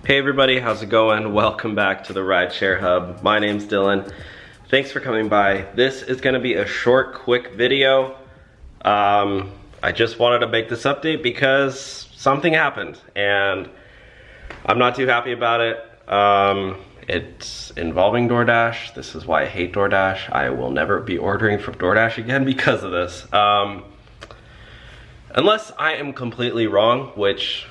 Hey everybody, how's it going? Welcome back to the Rideshare Hub. My name's Dylan. Thanks for coming by. This is gonna be a short, quick video. I just wanted to make this update because something happened and I'm not too happy about it. It's involving DoorDash. This is why I hate DoorDash. I will never be ordering from DoorDash again because of this. Unless I am completely wrong, which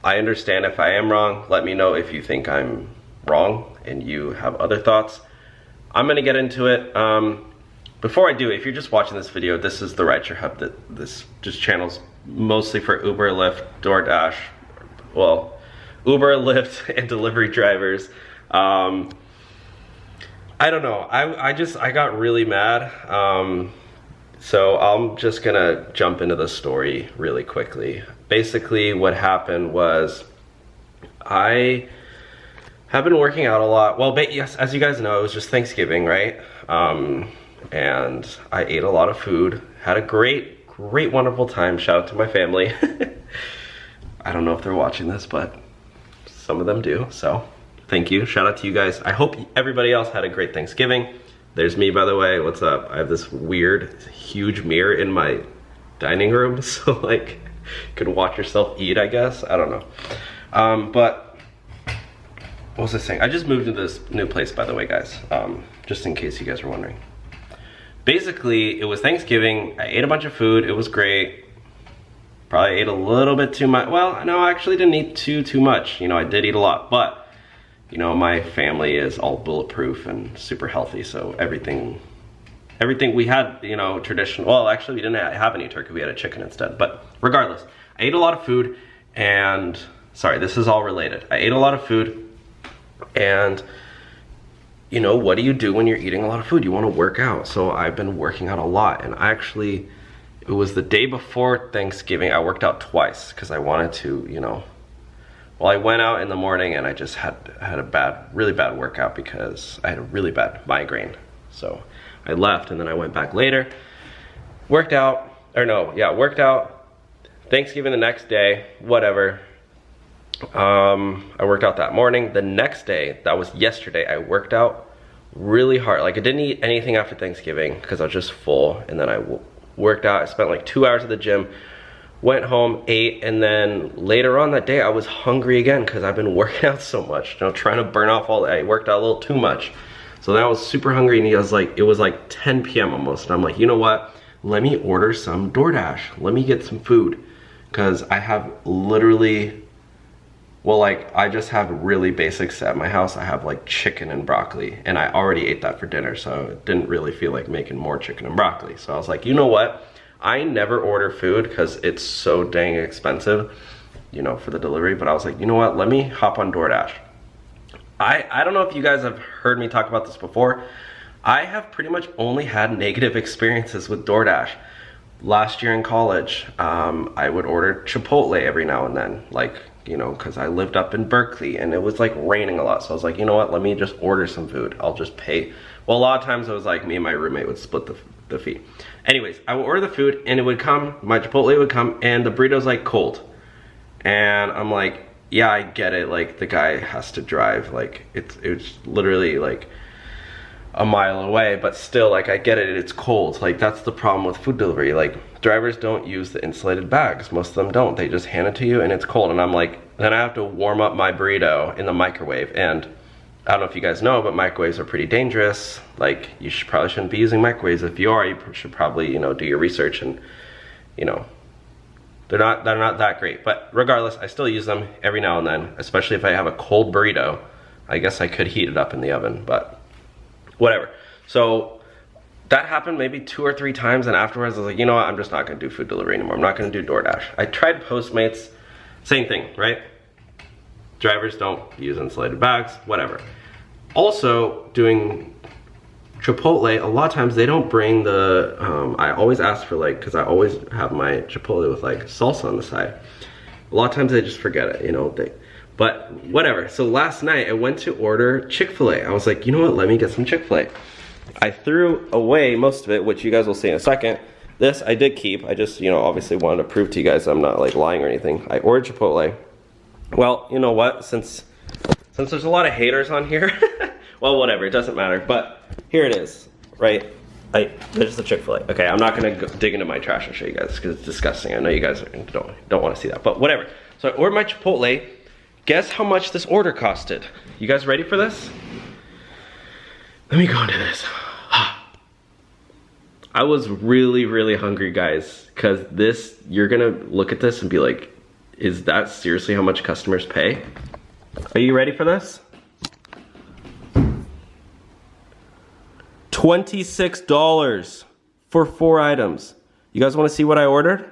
I understand if I am wrong. Let me know if you think I'm wrong and you have other thoughts. I'm gonna get into it. Before I do, if you're just watching this video, this is the Rideshare Hub. This just channel's mostly for Uber, Lyft, DoorDash, well, Uber, Lyft, and delivery drivers. I don't know, I got really mad. So I'm just gonna jump into the story really quickly. Basically what happened was I have been working out a lot. Well, yes, as you guys know, it was just Thanksgiving, right? And I ate a lot of food, had a great, wonderful time. Shout out to my family. I don't know if they're watching this, but some of them do, so thank you. Shout out to you guys. I hope everybody else had a great Thanksgiving. There's me, by the way. What's up? I have this weird, huge mirror in my dining room, so like, you could watch yourself eat, I guess. I don't know. But what was I saying? I just moved to this new place, by the way, guys. Just in case you guys are wondering. Basically, it was Thanksgiving. I ate a bunch of food. It was great. Probably ate a little bit too much. Well, no, I actually didn't eat too much. You know, I did eat a lot, but you know, my family is all bulletproof and super healthy, so everything we had, you know, traditional. Well, actually, we didn't have any turkey. We had a chicken instead. But regardless, I ate a lot of food, and sorry, this is all related. I ate a lot of food, and you know, what do you do when you're eating a lot of food? You want to work out. So I've been working out a lot, and it was the day before Thanksgiving. I worked out twice because I wanted to, you know. Well, I went out in the morning and I just had a really bad workout because I had a really bad migraine. So I left and then I went back later, worked out. Thanksgiving the next day, whatever. I worked out that morning. The next day, that was yesterday, I worked out really hard. Like, I didn't eat anything after Thanksgiving because I was just full. And then I worked out. I spent like 2 hours at the gym. Went home, ate, and then later on that day I was hungry again because I've been working out so much, you know, trying to burn off all that. I worked out a little too much. So then I was super hungry, and it was like 10 p.m. almost. And I'm like, you know what? Let me order some DoorDash. Let me get some food. Because I have literally, well, like, I just have really basics at my house. I have like chicken and broccoli, and I already ate that for dinner, so it didn't really feel like making more chicken and broccoli. So I was like, you know what? I never order food because it's so dang expensive, you know, for the delivery. But I was like, you know what? Let me hop on DoorDash. I don't know if you guys have heard me talk about this before. I have pretty much only had negative experiences with DoorDash. Last year in college, I would order Chipotle every now and then, like, you know, because I lived up in Berkeley and it was like raining a lot. So I was like, you know what? Let me just order some food. I'll just pay. Well, a lot of times it was like me and my roommate would split the fee. Anyways, I would order the food and it would come, my Chipotle would come, and the burrito's like cold. And I'm like, yeah, I get it. Like, the guy has to drive. Like, it's literally like a mile away, but still, like, I get it. It's cold. Like, that's the problem with food delivery. Like, drivers don't use the insulated bags. Most of them don't. They just hand it to you and it's cold. And I'm like, then I have to warm up my burrito in the microwave. And I don't know if you guys know, but microwaves are pretty dangerous. Like, you probably shouldn't be using microwaves. If you are, you should probably, you know, do your research, and, you know, they're not that great. But regardless, I still use them every now and then, especially if I have a cold burrito. I guess I could heat it up in the oven, but whatever. So that happened maybe 2 or 3 times, and afterwards I was like, you know what, I'm just not gonna do food delivery anymore. I'm not gonna do DoorDash. I tried Postmates, same thing, right? Drivers don't use insulated bags, whatever. Also, doing Chipotle, a lot of times they don't bring the, I always ask for, like, because I always have my Chipotle with like salsa on the side. A lot of times they just forget it, you know, but whatever. So last night I went to order Chick-fil-A. I was like, you know what, let me get some Chick-fil-A. I threw away most of it, which you guys will see in a second. This I did keep. I just, you know, obviously wanted to prove to you guys I'm not like lying or anything. I ordered Chipotle. Well, you know what, since since there's a lot of haters on here, well, whatever, it doesn't matter. But here it is, right? There's the Chick-fil-A. Okay, I'm not gonna dig into my trash and show you guys because it's disgusting. I know you guys don't want to see that, but whatever. So I ordered my Chipotle. Guess how much this order costed? You guys ready for this? Let me go into this. I was really, really hungry, guys, because this, you're gonna look at this and be like, is that seriously how much customers pay? Are you ready for this? $26 for 4 items. You guys wanna see what I ordered?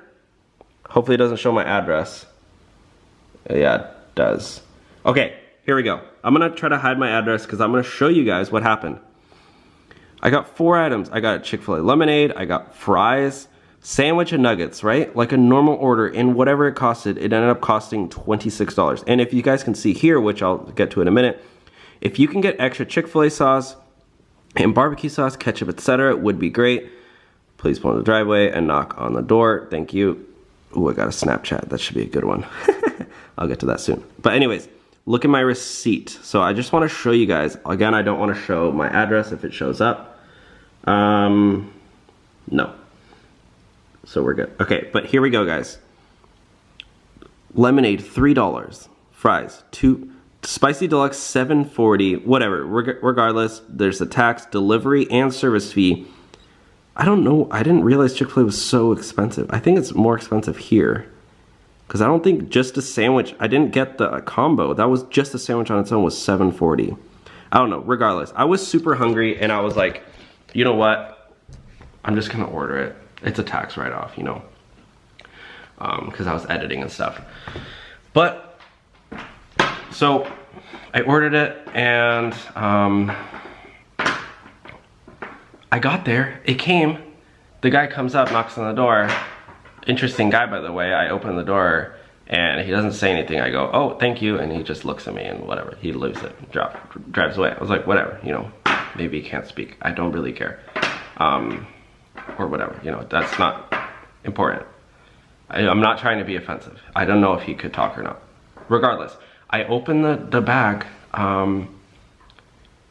Hopefully it doesn't show my address. Yeah, it does. Okay, here we go. I'm gonna try to hide my address because I'm gonna show you guys what happened. I got 4 items. I got Chick-fil-A lemonade, I got fries, sandwich and nuggets, right? Like a normal order, and whatever it costed, it ended up costing $26. And if you guys can see here, which I'll get to in a minute, if you can get extra Chick-fil-A sauce and barbecue sauce, ketchup, etc., would be great. Please pull in the driveway and knock on the door. Thank you. Ooh, I got a Snapchat. That should be a good one. I'll get to that soon. But anyways, look at my receipt. So I just want to show you guys. Again, I don't want to show my address if it shows up. No. So we're good. Okay, but here we go, guys. Lemonade, $3. Fries, 2. Spicy deluxe, $7.40. Whatever. Regardless, there's a tax, delivery, and service fee. I don't know. I didn't realize Chick-fil-A was so expensive. I think it's more expensive here. Because I don't think just a sandwich, I didn't get the combo. That was just a sandwich on its own was $7.40. I don't know. Regardless, I was super hungry and I was like, you know what? I'm just gonna order it. It's a tax write-off, you know, because I was editing and stuff. But, so I ordered it and I got there, it came, the guy comes up, knocks on the door. Interesting guy, by the way. I open the door and he doesn't say anything. I go, oh, thank you. And he just looks at me and whatever. He leaves it, drives away. I was like, whatever, you know, maybe he can't speak. I don't really care. Or whatever, you know, that's not important. I'm not trying to be offensive. I don't know if he could talk or not. Regardless, I open the bag.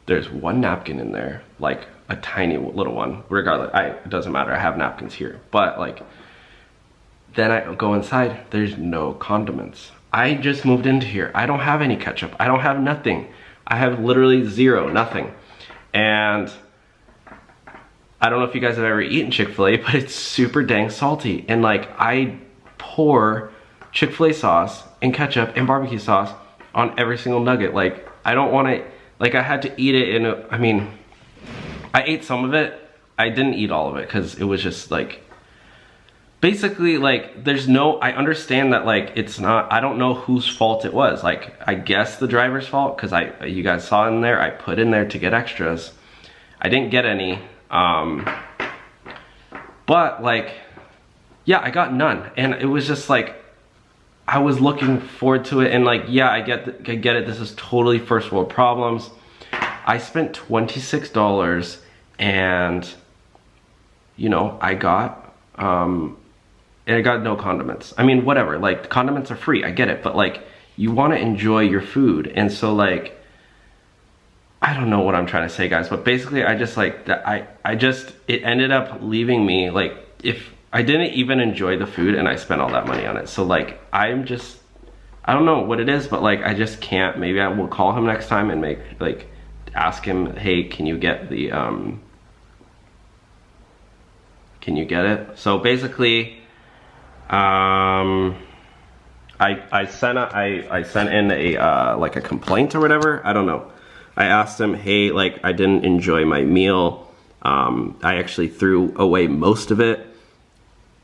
There's one napkin in there, like a tiny little one. Regardless, it doesn't matter. I have napkins here. But like, then I go inside, there's no condiments. I just moved into here. I don't have any ketchup. I don't have nothing. I have literally zero, nothing. And I don't know if you guys have ever eaten Chick-fil-A, but it's super dang salty. And like, I pour Chick-fil-A sauce and ketchup and barbecue sauce on every single nugget. Like, I don't want to, like, I had to eat it in a, I mean, I ate some of it. I didn't eat all of it because it was just like, basically, like, there's no, I understand that, like, it's not, I don't know whose fault it was. Like, I guess the driver's fault, because you guys saw in there, I put in there to get extras. I didn't get any, but, like, yeah, I got none. And it was just, like, I was looking forward to it, and, like, yeah, I get it, this is totally first world problems. I spent $26, and, you know, I got, and I got no condiments. I mean, whatever, like, condiments are free, I get it, but like, you want to enjoy your food, and so like, I don't know what I'm trying to say, guys, but basically, I just like, it ended up leaving me, like, if I didn't even enjoy the food and I spent all that money on it, so like, I don't know what it is, but like, I just can't. Maybe I will call him next time and ask him, hey, can you get the, can you get it? So basically, I sent in a like a complaint or whatever. I don't know. I asked him, hey, like, I didn't enjoy my meal. I actually threw away most of it.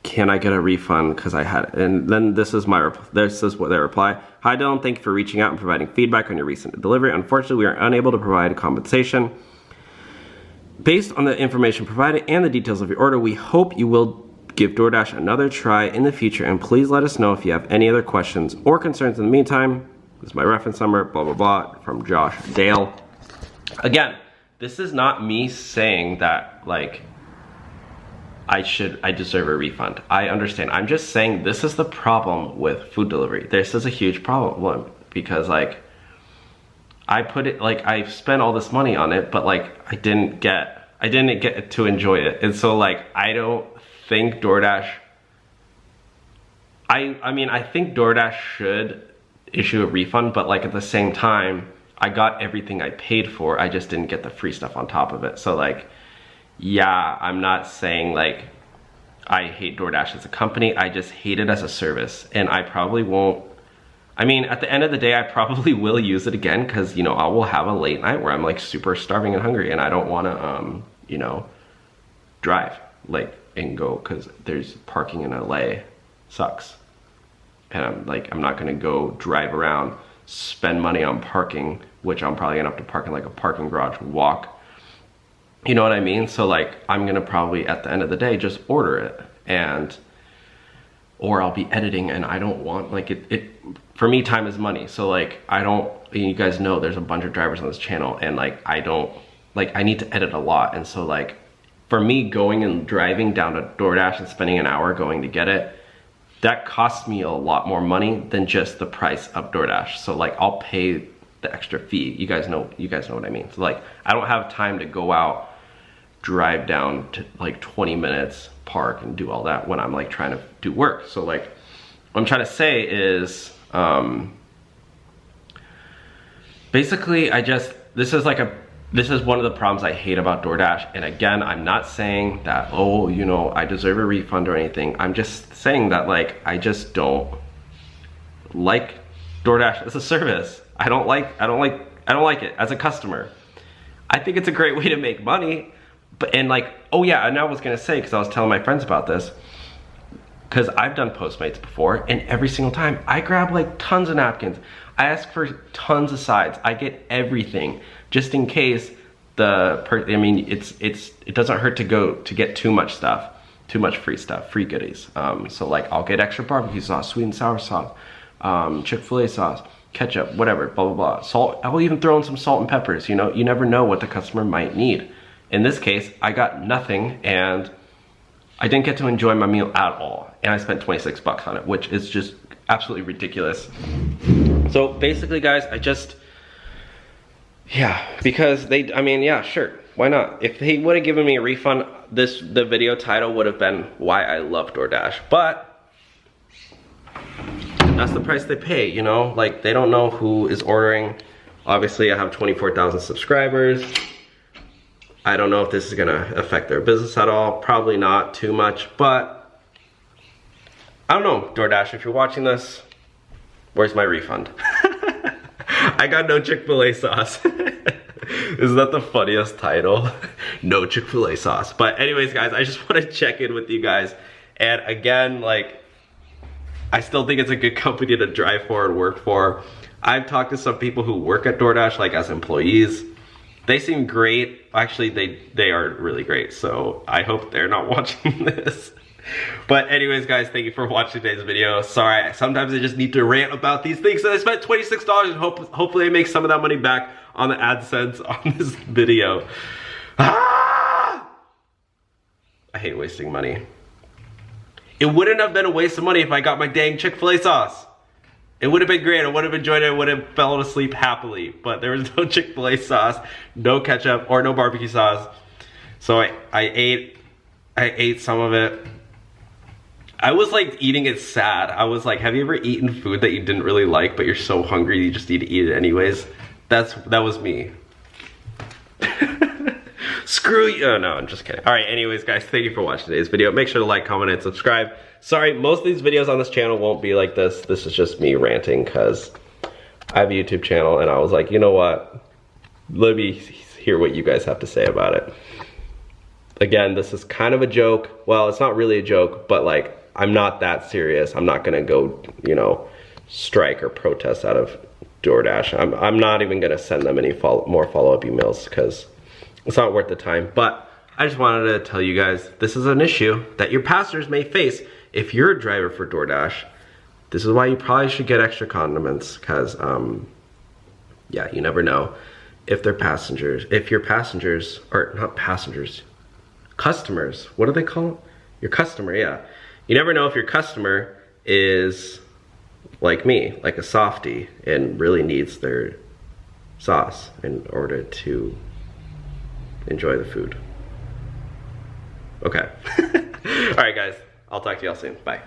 Can I get a refund? Because I had it. And then this is what their reply. Hi Dylan, thank you for reaching out and providing feedback on your recent delivery. Unfortunately, we are unable to provide compensation. Based on the information provided and the details of your order, we hope you will give DoorDash another try in the future, and please let us know if you have any other questions or concerns in the meantime. This is my reference number, blah, blah, blah, from Josh Dale. Again, this is not me saying that, like, I deserve a refund. I understand. I'm just saying this is the problem with food delivery. This is a huge problem because, like, I put it, like, I spent all this money on it, but like I didn't get to enjoy it. And so like I don't think DoorDash, I mean, I think DoorDash should issue a refund, but like at the same time, I got everything I paid for. I just didn't get the free stuff on top of it. So like, yeah, I'm not saying like I hate DoorDash as a company. I just hate it as a service, and I probably won't. I mean, at the end of the day, I probably will use it again because, you know, I will have a late night where I'm like super starving and hungry, and I don't want to, you know, drive like and go because there's parking in LA sucks. And I'm like, I'm not gonna go drive around, spend money on parking, which I'm probably gonna have to park in like a parking garage, walk. You know what I mean? So like, I'm gonna probably at the end of the day just order it, or I'll be editing, and I don't want like it. For me, time is money. So like, you guys know there's a bunch of drivers on this channel, and like I need to edit a lot, and so like, for me going and driving down to DoorDash and spending an hour going to get it, that costs me a lot more money than just the price of DoorDash. So like, I'll pay the extra fee. You guys know what I mean. So like, I don't have time to go out, drive down to like 20 minutes, park and do all that when I'm like trying to do work. So like, what I'm trying to say is, basically this is one of the problems I hate about DoorDash. And again, I'm not saying that, oh, you know, I deserve a refund or anything. I'm just saying that like, I just don't like DoorDash as a service. I don't like it as a customer. I think it's a great way to make money, but, and like, oh yeah, and I was gonna say, cause I was telling my friends about this, cause I've done Postmates before, and every single time I grab like tons of napkins. I ask for tons of sides. I get everything just in case I mean, it doesn't hurt to get too much stuff, too much free stuff, free goodies. So like, I'll get extra barbecue sauce, sweet and sour sauce, Chick-fil-A sauce, ketchup, whatever, blah, blah, blah. Salt, I will even throw in some salt and peppers. You know, you never know what the customer might need. In this case, I got nothing, and I didn't get to enjoy my meal at all. And I spent 26 bucks on it, which is just absolutely ridiculous. So basically guys, because I mean, yeah, sure, why not? If he would have given me a refund, the video title would have been why I love DoorDash, but that's the price they pay, you know? Like, they don't know who is ordering. Obviously, I have 24,000 subscribers. I don't know if this is gonna affect their business at all. Probably not too much, but I don't know, DoorDash, if you're watching this, where's my refund? I got no Chick-fil-A sauce. Isn't that the funniest title? No Chick-fil-A sauce. But anyways, guys, I just want to check in with you guys. And again, like, I still think it's a good company to drive for and work for. I've talked to some people who work at DoorDash, like as employees. They seem great. Actually, they are really great. So I hope they're not watching this. But anyways, guys, thank you for watching today's video. Sorry, sometimes I just need to rant about these things. So I spent $26 and hopefully I make some of that money back on the AdSense on this video. Ah! I hate wasting money. It wouldn't have been a waste of money if I got my dang Chick-fil-A sauce. It would have been great. I would have enjoyed it. I would have fallen asleep happily. But there was no Chick-fil-A sauce, no ketchup, or no barbecue sauce. So I ate some of it. I was like eating it sad. I was like, have you ever eaten food that you didn't really like, but you're so hungry you just need to eat it anyways? That was me. Screw you. Oh no, I'm just kidding. All right, anyways, guys, thank you for watching today's video. Make sure to like, comment, and subscribe. Sorry, most of these videos on this channel won't be like this. This is just me ranting because I have a YouTube channel and I was like, you know what? Let me hear what you guys have to say about it. Again, this is kind of a joke. Well, it's not really a joke, but like, I'm not that serious. I'm not gonna go, you know, strike or protest out of DoorDash. I'm not even gonna send them any more follow-up emails because it's not worth the time. But I just wanted to tell you guys, this is an issue that your passengers may face if you're a driver for DoorDash. This is why you probably should get extra condiments because, yeah, you never know if they're passengers. If your passengers, or not passengers, customers, what do they call it? Your customer, yeah. You never know if your customer is like me, like a softie, and really needs their sauce in order to enjoy the food. Okay. All right, guys. I'll talk to y'all soon. Bye.